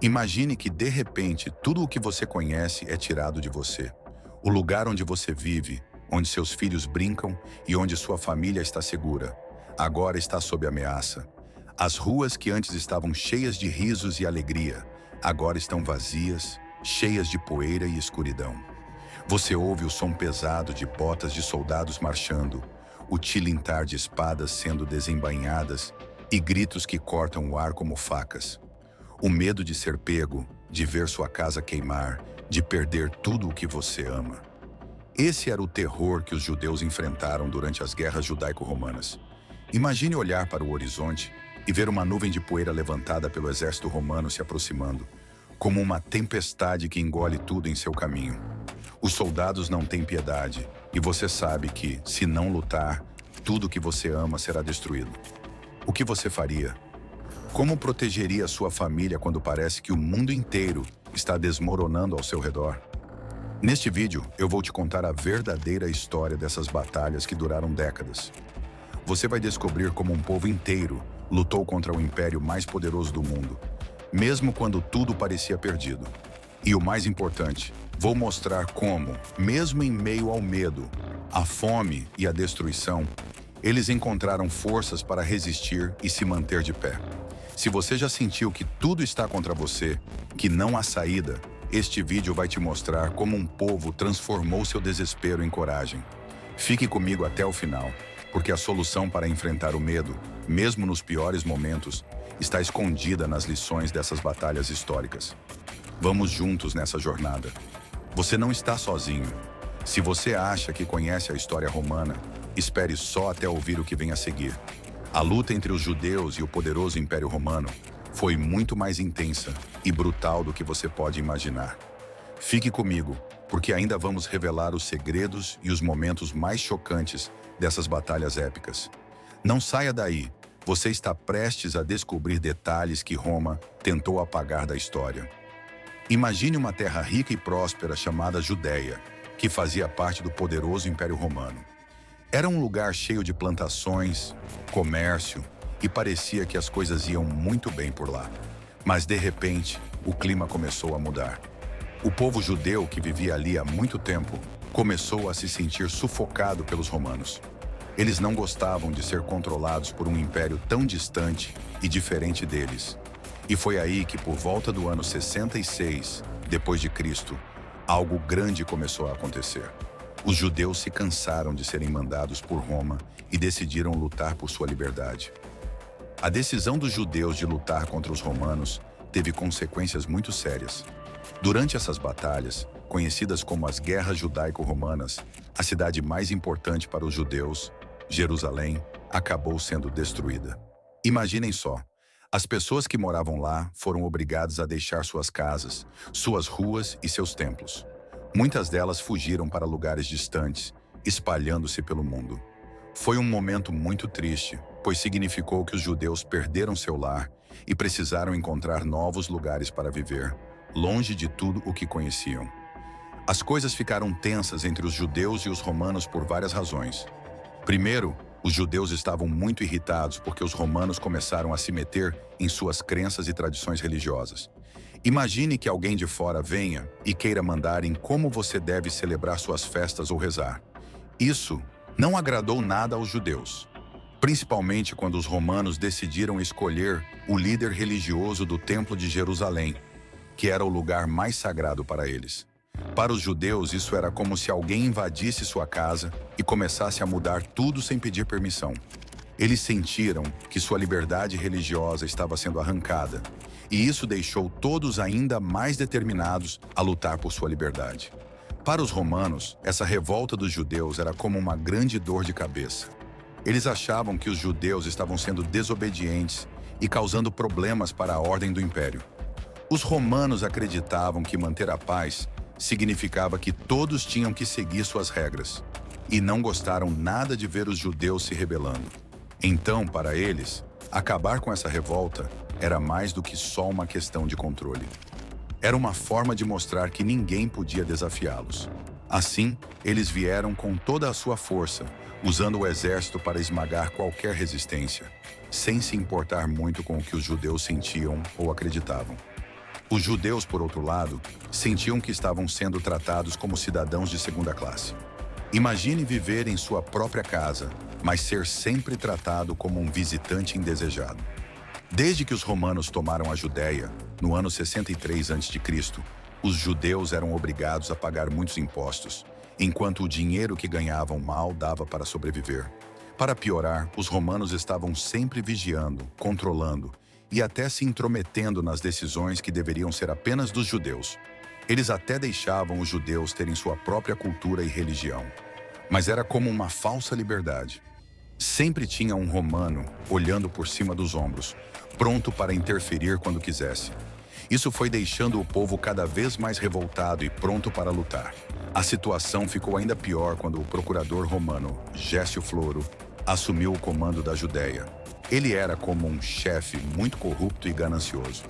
Imagine que, de repente, tudo o que você conhece é tirado de você. O lugar onde você vive, onde seus filhos brincam e onde sua família está segura, agora está sob ameaça. As ruas que antes estavam cheias de risos e alegria, agora estão vazias, cheias de poeira e escuridão. Você ouve o som pesado de botas de soldados marchando, o tilintar de espadas sendo desembainhadas e gritos que cortam o ar como facas. O medo de ser pego, de ver sua casa queimar, de perder tudo o que você ama. Esse era o terror que os judeus enfrentaram durante as guerras judaico-romanas. Imagine olhar para o horizonte e ver uma nuvem de poeira levantada pelo exército romano se aproximando, como uma tempestade que engole tudo em seu caminho. Os soldados não têm piedade, e você sabe que, se não lutar, tudo que você ama será destruído. O que você faria? Como protegeria sua família quando parece que o mundo inteiro está desmoronando ao seu redor? Neste vídeo, eu vou te contar a verdadeira história dessas batalhas que duraram décadas. Você vai descobrir como um povo inteiro lutou contra o império mais poderoso do mundo, mesmo quando tudo parecia perdido. E o mais importante, vou mostrar como, mesmo em meio ao medo, a fome e a destruição, eles encontraram forças para resistir e se manter de pé. Se você já sentiu que tudo está contra você, que não há saída, este vídeo vai te mostrar como um povo transformou seu desespero em coragem. Fique comigo até o final, porque a solução para enfrentar o medo, mesmo nos piores momentos, está escondida nas lições dessas batalhas históricas. Vamos juntos nessa jornada. Você não está sozinho. Se você acha que conhece a história romana, espere só até ouvir o que vem a seguir. A luta entre os judeus e o poderoso Império Romano foi muito mais intensa e brutal do que você pode imaginar. Fique comigo, porque ainda vamos revelar os segredos e os momentos mais chocantes dessas batalhas épicas. Não saia daí, você está prestes a descobrir detalhes que Roma tentou apagar da história. Imagine uma terra rica e próspera chamada Judéia, que fazia parte do poderoso Império Romano. Era um lugar cheio de plantações, comércio, e parecia que as coisas iam muito bem por lá. Mas, de repente, o clima começou a mudar. O povo judeu que vivia ali há muito tempo começou a se sentir sufocado pelos romanos. Eles não gostavam de ser controlados por um império tão distante e diferente deles. E foi aí que, por volta do ano 66, depois de Cristo, algo grande começou a acontecer. Os judeus se cansaram de serem mandados por Roma e decidiram lutar por sua liberdade. A decisão dos judeus de lutar contra os romanos teve consequências muito sérias. Durante essas batalhas, conhecidas como as Guerras Judaico-Romanas, a cidade mais importante para os judeus, Jerusalém, acabou sendo destruída. Imaginem só, as pessoas que moravam lá foram obrigadas a deixar suas casas, suas ruas e seus templos. Muitas delas fugiram para lugares distantes, espalhando-se pelo mundo. Foi um momento muito triste, pois significou que os judeus perderam seu lar e precisaram encontrar novos lugares para viver, longe de tudo o que conheciam. As coisas ficaram tensas entre os judeus e os romanos por várias razões. Primeiro, os judeus estavam muito irritados porque os romanos começaram a se meter em suas crenças e tradições religiosas. Imagine que alguém de fora venha e queira mandar em como você deve celebrar suas festas ou rezar. Isso não agradou nada aos judeus, principalmente quando os romanos decidiram escolher o líder religioso do Templo de Jerusalém, que era o lugar mais sagrado para eles. Para os judeus, isso era como se alguém invadisse sua casa e começasse a mudar tudo sem pedir permissão. Eles sentiram que sua liberdade religiosa estava sendo arrancada, e isso deixou todos ainda mais determinados a lutar por sua liberdade. Para os romanos, essa revolta dos judeus era como uma grande dor de cabeça. Eles achavam que os judeus estavam sendo desobedientes e causando problemas para a ordem do império. Os romanos acreditavam que manter a paz significava que todos tinham que seguir suas regras, e não gostaram nada de ver os judeus se rebelando. Então, para eles, acabar com essa revolta era mais do que só uma questão de controle. Era uma forma de mostrar que ninguém podia desafiá-los. Assim, eles vieram com toda a sua força, usando o exército para esmagar qualquer resistência, sem se importar muito com o que os judeus sentiam ou acreditavam. Os judeus, por outro lado, sentiam que estavam sendo tratados como cidadãos de segunda classe. Imagine viver em sua própria casa, mas ser sempre tratado como um visitante indesejado. Desde que os romanos tomaram a Judéia, no ano 63 a.C., os judeus eram obrigados a pagar muitos impostos, enquanto o dinheiro que ganhavam mal dava para sobreviver. Para piorar, os romanos estavam sempre vigiando, controlando e até se intrometendo nas decisões que deveriam ser apenas dos judeus. Eles até deixavam os judeus terem sua própria cultura e religião, mas era como uma falsa liberdade. Sempre tinha um romano olhando por cima dos ombros, pronto para interferir quando quisesse. Isso foi deixando o povo cada vez mais revoltado e pronto para lutar. A situação ficou ainda pior quando o procurador romano, Gércio Floro, assumiu o comando da Judéia. Ele era como um chefe muito corrupto e ganancioso.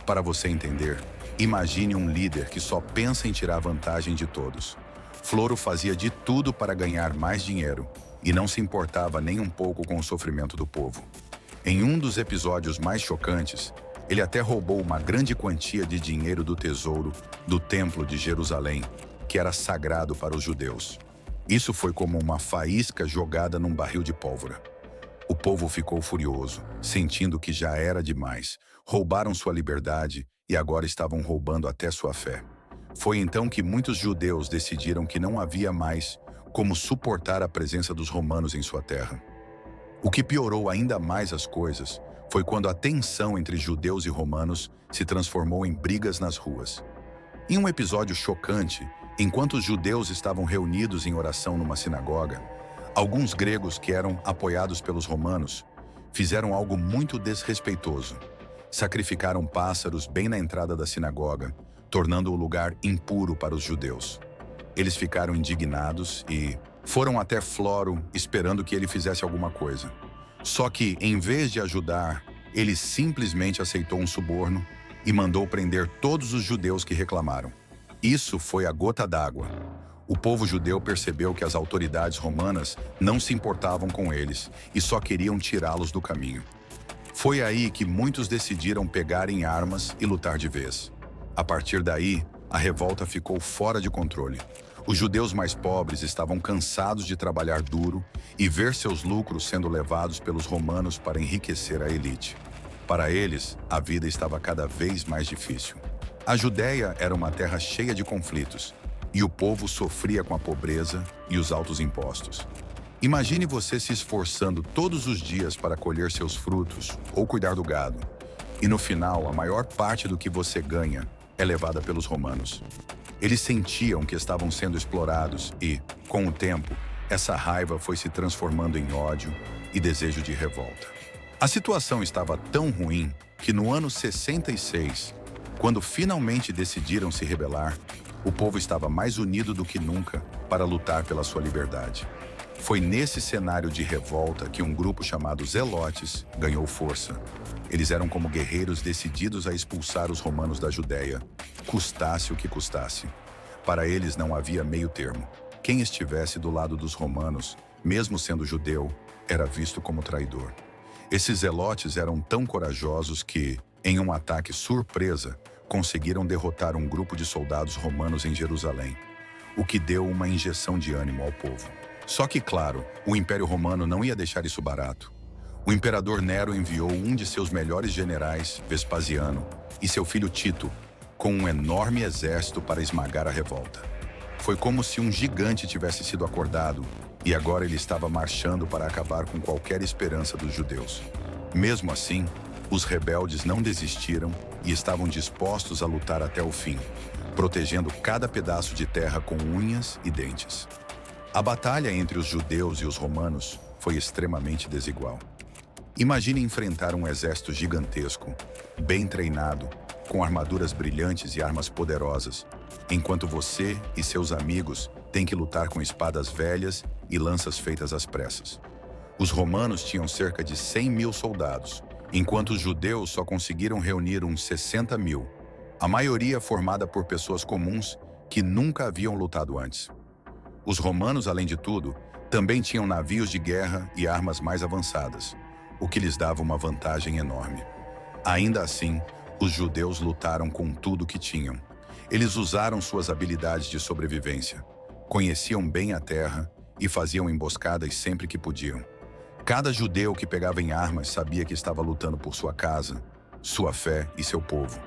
Para você entender, imagine um líder que só pensa em tirar vantagem de todos. Floro fazia de tudo para ganhar mais dinheiro e não se importava nem um pouco com o sofrimento do povo. Em um dos episódios mais chocantes, ele até roubou uma grande quantia de dinheiro do tesouro do Templo de Jerusalém, que era sagrado para os judeus. Isso foi como uma faísca jogada num barril de pólvora. O povo ficou furioso, sentindo que já era demais. Roubaram sua liberdade e agora estavam roubando até sua fé. Foi então que muitos judeus decidiram que não havia mais como suportar a presença dos romanos em sua terra. O que piorou ainda mais as coisas foi quando a tensão entre judeus e romanos se transformou em brigas nas ruas. Em um episódio chocante, enquanto os judeus estavam reunidos em oração numa sinagoga, alguns gregos que eram apoiados pelos romanos fizeram algo muito desrespeitoso. Sacrificaram pássaros bem na entrada da sinagoga, tornando o lugar impuro para os judeus. Eles ficaram indignados e foram até Floro esperando que ele fizesse alguma coisa. Só que, em vez de ajudar, ele simplesmente aceitou um suborno e mandou prender todos os judeus que reclamaram. Isso foi a gota d'água. O povo judeu percebeu que as autoridades romanas não se importavam com eles e só queriam tirá-los do caminho. Foi aí que muitos decidiram pegar em armas e lutar de vez. A partir daí, a revolta ficou fora de controle. Os judeus mais pobres estavam cansados de trabalhar duro e ver seus lucros sendo levados pelos romanos para enriquecer a elite. Para eles, a vida estava cada vez mais difícil. A Judéia era uma terra cheia de conflitos, e o povo sofria com a pobreza e os altos impostos. Imagine você se esforçando todos os dias para colher seus frutos ou cuidar do gado, e no final, a maior parte do que você ganha é levada pelos romanos. Eles sentiam que estavam sendo explorados e, com o tempo, essa raiva foi se transformando em ódio e desejo de revolta. A situação estava tão ruim que no ano 66, quando finalmente decidiram se rebelar, o povo estava mais unido do que nunca para lutar pela sua liberdade. Foi nesse cenário de revolta que um grupo chamado Zelotes ganhou força. Eles eram como guerreiros decididos a expulsar os romanos da Judéia, custasse o que custasse. Para eles não havia meio termo. Quem estivesse do lado dos romanos, mesmo sendo judeu, era visto como traidor. Esses zelotes eram tão corajosos que, em um ataque surpresa, conseguiram derrotar um grupo de soldados romanos em Jerusalém, o que deu uma injeção de ânimo ao povo. Só que, claro, o Império Romano não ia deixar isso barato. O imperador Nero enviou um de seus melhores generais, Vespasiano, e seu filho Tito, com um enorme exército para esmagar a revolta. Foi como se um gigante tivesse sido acordado e agora ele estava marchando para acabar com qualquer esperança dos judeus. Mesmo assim, os rebeldes não desistiram e estavam dispostos a lutar até o fim, protegendo cada pedaço de terra com unhas e dentes. A batalha entre os judeus e os romanos foi extremamente desigual. Imagine enfrentar um exército gigantesco, bem treinado, com armaduras brilhantes e armas poderosas, enquanto você e seus amigos têm que lutar com espadas velhas e lanças feitas às pressas. Os romanos tinham cerca de 100 mil soldados, enquanto os judeus só conseguiram reunir uns 60 mil, a maioria formada por pessoas comuns que nunca haviam lutado antes. Os romanos, além de tudo, também tinham navios de guerra e armas mais avançadas, o que lhes dava uma vantagem enorme. Ainda assim, Os judeus lutaram com tudo que tinham. Eles usaram suas habilidades de sobrevivência, conheciam bem a terra e faziam emboscadas sempre que podiam. Cada judeu que pegava em armas sabia que estava lutando por sua casa, sua fé e seu povo.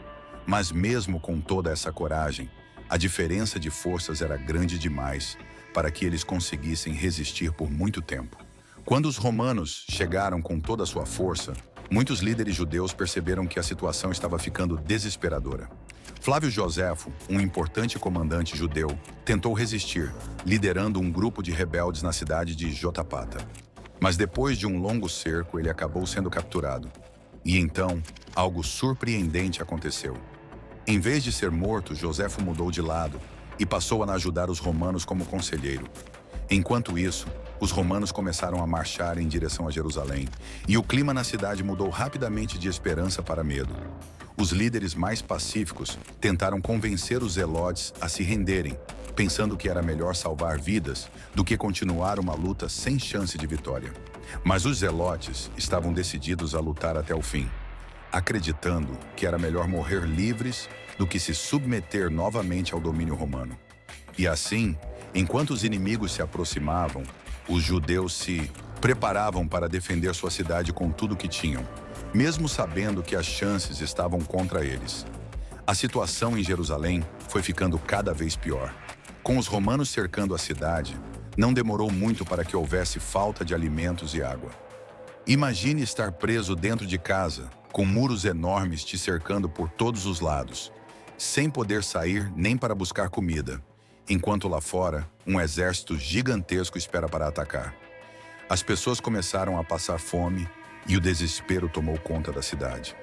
Mas mesmo com toda essa coragem, a diferença de forças era grande demais para que eles conseguissem resistir por muito tempo. Quando os romanos chegaram com toda a sua força, muitos líderes judeus perceberam que a situação estava ficando desesperadora. Flávio Joséfo, um importante comandante judeu, tentou resistir, liderando um grupo de rebeldes na cidade de Jotapata. Mas depois de um longo cerco, ele acabou sendo capturado. E então, algo surpreendente aconteceu. Em vez de ser morto, Joséfo mudou de lado e passou a ajudar os romanos como conselheiro. Enquanto isso, os romanos começaram a marchar em direção a Jerusalém, e o clima na cidade mudou rapidamente de esperança para medo. Os líderes mais pacíficos tentaram convencer os zelotes a se renderem, pensando que era melhor salvar vidas do que continuar uma luta sem chance de vitória. Mas os zelotes estavam decididos a lutar até o fim, acreditando que era melhor morrer livres do que se submeter novamente ao domínio romano. E assim, enquanto os inimigos se aproximavam, os judeus se preparavam para defender sua cidade com tudo que tinham, mesmo sabendo que as chances estavam contra eles. A situação em Jerusalém foi ficando cada vez pior. Com os romanos cercando a cidade, não demorou muito para que houvesse falta de alimentos e água. Imagine estar preso dentro de casa, com muros enormes te cercando por todos os lados, sem poder sair nem para buscar comida, enquanto lá fora, um exército gigantesco espera para atacar. As pessoas começaram a passar fome e o desespero tomou conta da cidade.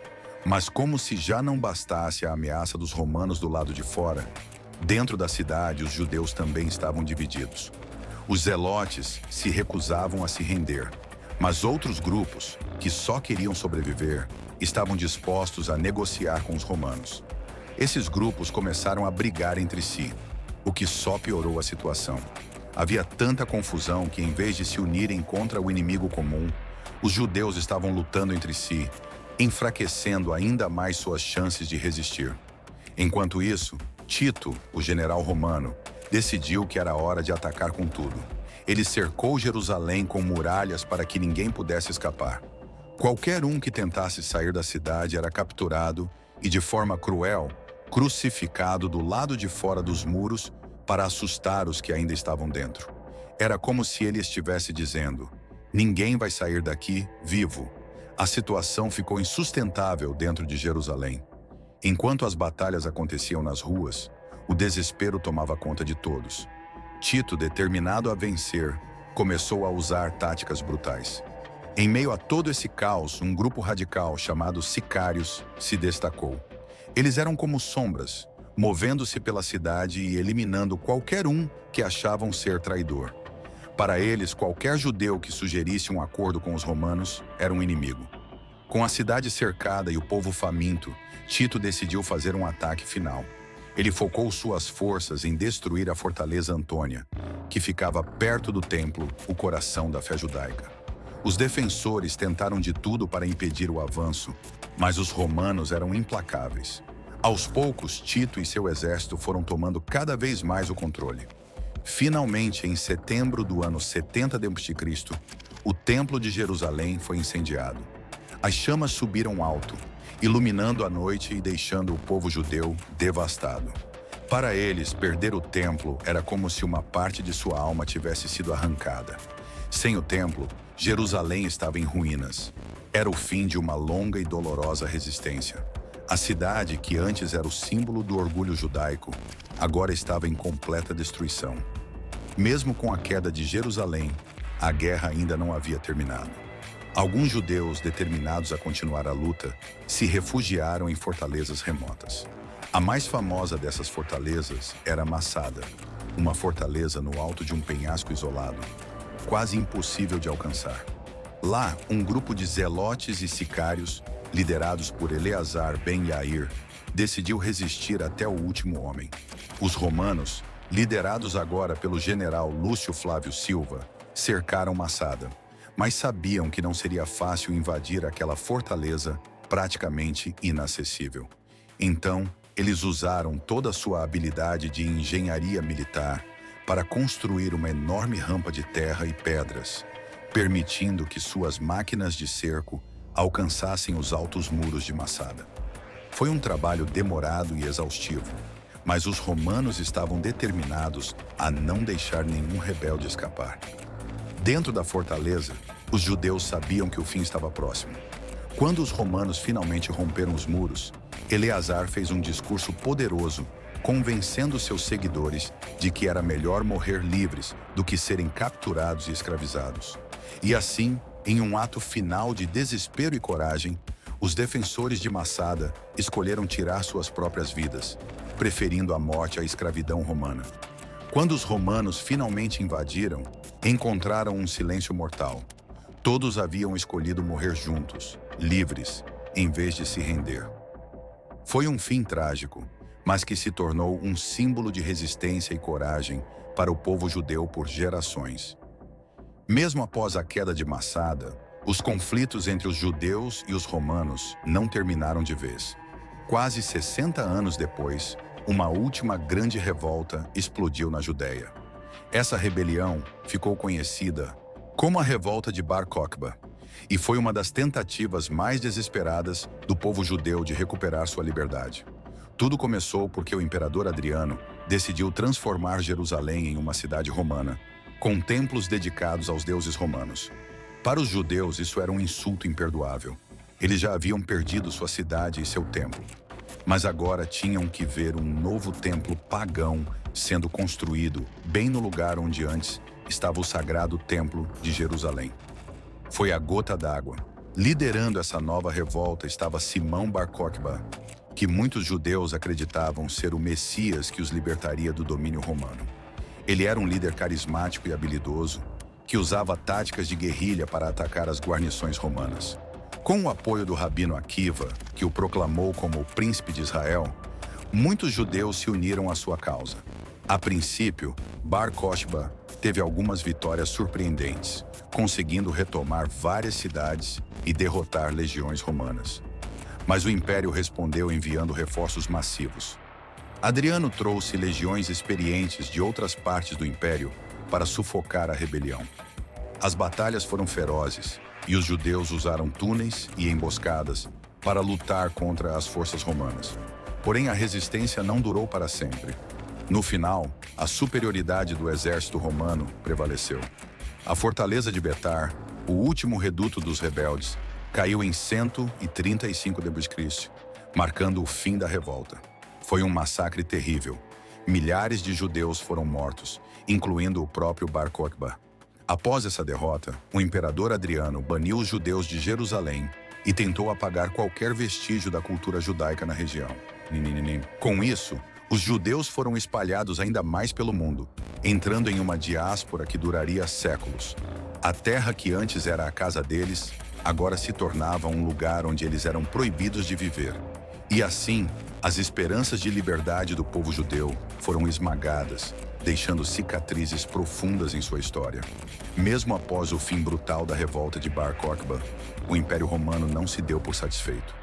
Mas como se já não bastasse a ameaça dos romanos do lado de fora, dentro da cidade os judeus também estavam divididos. Os zelotes se recusavam a se render, mas outros grupos, que só queriam sobreviver, estavam dispostos a negociar com os romanos. Esses grupos começaram a brigar entre si, o que só piorou a situação. Havia tanta confusão que, em vez de se unirem contra o inimigo comum, os judeus estavam lutando entre si, enfraquecendo ainda mais suas chances de resistir. Enquanto isso, Tito, o general romano, decidiu que era hora de atacar com tudo. Ele cercou Jerusalém com muralhas para que ninguém pudesse escapar. Qualquer um que tentasse sair da cidade era capturado e, de forma cruel, crucificado do lado de fora dos muros para assustar os que ainda estavam dentro. Era como se ele estivesse dizendo: ninguém vai sair daqui vivo. A situação ficou insustentável dentro de Jerusalém. Enquanto as batalhas aconteciam nas ruas, o desespero tomava conta de todos. Tito, determinado a vencer, começou a usar táticas brutais. Em meio a todo esse caos, um grupo radical chamado Sicários se destacou. Eles eram como sombras, movendo-se pela cidade e eliminando qualquer um que achavam ser traidor. Para eles, qualquer judeu que sugerisse um acordo com os romanos era um inimigo. Com a cidade cercada e o povo faminto, Tito decidiu fazer um ataque final. Ele focou suas forças em destruir a fortaleza Antônia, que ficava perto do templo, o coração da fé judaica. Os defensores tentaram de tudo para impedir o avanço, mas os romanos eram implacáveis. Aos poucos, Tito e seu exército foram tomando cada vez mais o controle. Finalmente, em setembro do ano 70 d.C., o Templo de Jerusalém foi incendiado. As chamas subiram alto, iluminando a noite e deixando o povo judeu devastado. Para eles, perder o templo era como se uma parte de sua alma tivesse sido arrancada. Sem o templo, Jerusalém estava em ruínas. Era o fim de uma longa e dolorosa resistência. A cidade, que antes era o símbolo do orgulho judaico, agora estava em completa destruição. Mesmo com a queda de Jerusalém, a guerra ainda não havia terminado. Alguns judeus, determinados a continuar a luta, se refugiaram em fortalezas remotas. A mais famosa dessas fortalezas era Massada, uma fortaleza no alto de um penhasco isolado, quase impossível de alcançar. Lá, um grupo de zelotes e sicários, liderados por Eleazar ben Yair, decidiu resistir até o último homem. Os romanos, liderados agora pelo general Lúcio Flávio Silva, cercaram Massada, mas sabiam que não seria fácil invadir aquela fortaleza praticamente inacessível. Então, eles usaram toda a sua habilidade de engenharia militar para construir uma enorme rampa de terra e pedras, permitindo que suas máquinas de cerco alcançassem os altos muros de Massada. Foi um trabalho demorado e exaustivo, mas os romanos estavam determinados a não deixar nenhum rebelde escapar. Dentro da fortaleza, os judeus sabiam que o fim estava próximo. Quando os romanos finalmente romperam os muros, Eleazar fez um discurso poderoso, convencendo seus seguidores de que era melhor morrer livres do que serem capturados e escravizados. E assim, em um ato final de desespero e coragem, os defensores de Massada escolheram tirar suas próprias vidas, preferindo a morte à escravidão romana. Quando os romanos finalmente invadiram, encontraram um silêncio mortal. Todos haviam escolhido morrer juntos, livres, em vez de se render. Foi um fim trágico, mas que se tornou um símbolo de resistência e coragem para o povo judeu por gerações. Mesmo após a queda de Massada, os conflitos entre os judeus e os romanos não terminaram de vez. Quase 60 anos depois, uma última grande revolta explodiu na Judéia. Essa rebelião ficou conhecida como a Revolta de Bar Kokhba e foi uma das tentativas mais desesperadas do povo judeu de recuperar sua liberdade. Tudo começou porque o imperador Adriano decidiu transformar Jerusalém em uma cidade romana, com templos dedicados aos deuses romanos. Para os judeus, isso era um insulto imperdoável. Eles já haviam perdido sua cidade e seu templo, mas agora tinham que ver um novo templo pagão sendo construído bem no lugar onde antes estava o sagrado templo de Jerusalém. Foi a gota d'água. Liderando essa nova revolta estava Simão Bar Kokhba, que muitos judeus acreditavam ser o Messias que os libertaria do domínio romano. Ele era um líder carismático e habilidoso, que usava táticas de guerrilha para atacar as guarnições romanas. Com o apoio do rabino Akiva, que o proclamou como o príncipe de Israel, muitos judeus se uniram à sua causa. A princípio, Bar Kokhba teve algumas vitórias surpreendentes, conseguindo retomar várias cidades e derrotar legiões romanas. Mas o império respondeu enviando reforços massivos. Adriano trouxe legiões experientes de outras partes do império para sufocar a rebelião. As batalhas foram ferozes e os judeus usaram túneis e emboscadas para lutar contra as forças romanas. Porém, a resistência não durou para sempre. No final, a superioridade do exército romano prevaleceu. A fortaleza de Betar, o último reduto dos rebeldes, caiu em 135 d.C., marcando o fim da revolta. Foi um massacre terrível. Milhares de judeus foram mortos, incluindo o próprio Bar Kokhba. Após essa derrota, o imperador Adriano baniu os judeus de Jerusalém e tentou apagar qualquer vestígio da cultura judaica na região. Com isso, os judeus foram espalhados ainda mais pelo mundo, entrando em uma diáspora que duraria séculos. A terra que antes era a casa deles, agora se tornava um lugar onde eles eram proibidos de viver. E assim, as esperanças de liberdade do povo judeu foram esmagadas, deixando cicatrizes profundas em sua história. Mesmo após o fim brutal da revolta de Bar Kokhba, o Império Romano não se deu por satisfeito.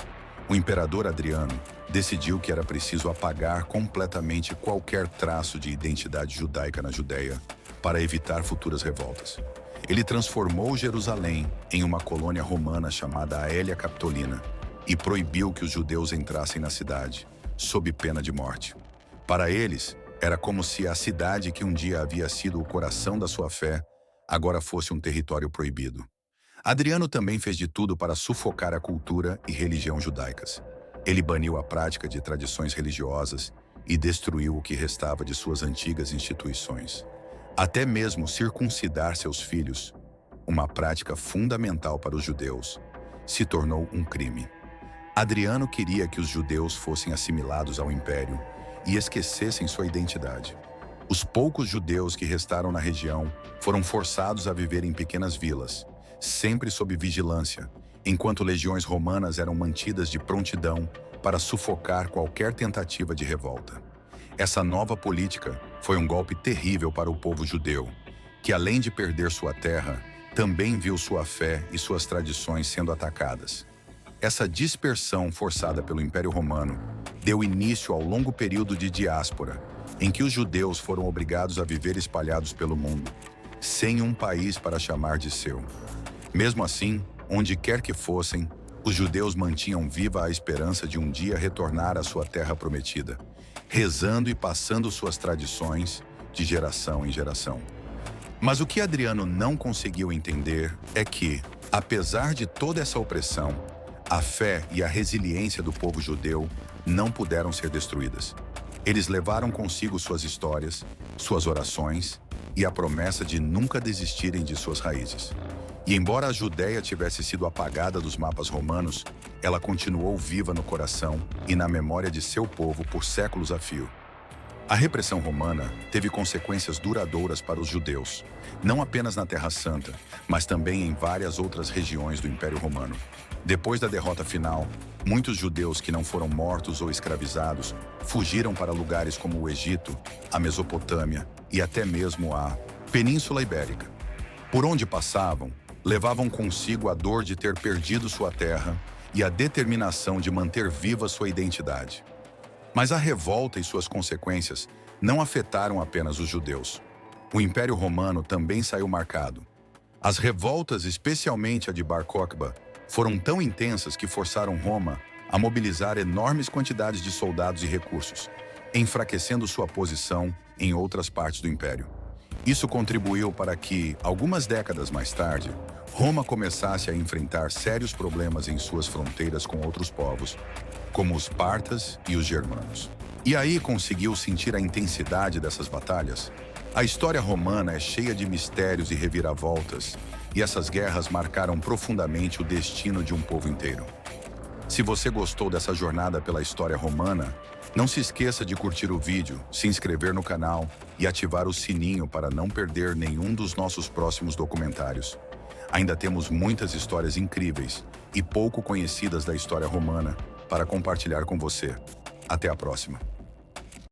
O imperador Adriano decidiu que era preciso apagar completamente qualquer traço de identidade judaica na Judéia para evitar futuras revoltas. Ele transformou Jerusalém em uma colônia romana chamada Aelia Capitolina e proibiu que os judeus entrassem na cidade, sob pena de morte. Para eles, era como se a cidade que um dia havia sido o coração da sua fé, agora fosse um território proibido. Adriano também fez de tudo para sufocar a cultura e religião judaicas. Ele baniu a prática de tradições religiosas e destruiu o que restava de suas antigas instituições. Até mesmo circuncidar seus filhos, uma prática fundamental para os judeus, se tornou um crime. Adriano queria que os judeus fossem assimilados ao império e esquecessem sua identidade. Os poucos judeus que restaram na região foram forçados a viver em pequenas vilas, sempre sob vigilância, enquanto legiões romanas eram mantidas de prontidão para sufocar qualquer tentativa de revolta. Essa nova política foi um golpe terrível para o povo judeu, que além de perder sua terra, também viu sua fé e suas tradições sendo atacadas. Essa dispersão forçada pelo Império Romano deu início ao longo período de diáspora, em que os judeus foram obrigados a viver espalhados pelo mundo, sem um país para chamar de seu. Mesmo assim, onde quer que fossem, os judeus mantinham viva a esperança de um dia retornar à sua terra prometida, rezando e passando suas tradições de geração em geração. Mas o que Adriano não conseguiu entender é que, apesar de toda essa opressão, a fé e a resiliência do povo judeu não puderam ser destruídas. Eles levaram consigo suas histórias, suas orações e a promessa de nunca desistirem de suas raízes. E embora a Judéia tivesse sido apagada dos mapas romanos, ela continuou viva no coração e na memória de seu povo por séculos a fio. A repressão romana teve consequências duradouras para os judeus, não apenas na Terra Santa, mas também em várias outras regiões do Império Romano. Depois da derrota final, muitos judeus que não foram mortos ou escravizados fugiram para lugares como o Egito, a Mesopotâmia e até mesmo a Península Ibérica. Por onde passavam, levavam consigo a dor de ter perdido sua terra e a determinação de manter viva sua identidade. Mas a revolta e suas consequências não afetaram apenas os judeus. O Império Romano também saiu marcado. As revoltas, especialmente a de Bar Kokhba, foram tão intensas que forçaram Roma a mobilizar enormes quantidades de soldados e recursos, enfraquecendo sua posição em outras partes do Império. Isso contribuiu para que, algumas décadas mais tarde, Roma começasse a enfrentar sérios problemas em suas fronteiras com outros povos, como os partas e os germanos. E aí conseguiu sentir a intensidade dessas batalhas? A história romana é cheia de mistérios e reviravoltas, e essas guerras marcaram profundamente o destino de um povo inteiro. Se você gostou dessa jornada pela história romana, não se esqueça de curtir o vídeo, se inscrever no canal e ativar o sininho para não perder nenhum dos nossos próximos documentários. Ainda temos muitas histórias incríveis e pouco conhecidas da história romana para compartilhar com você. Até a próxima!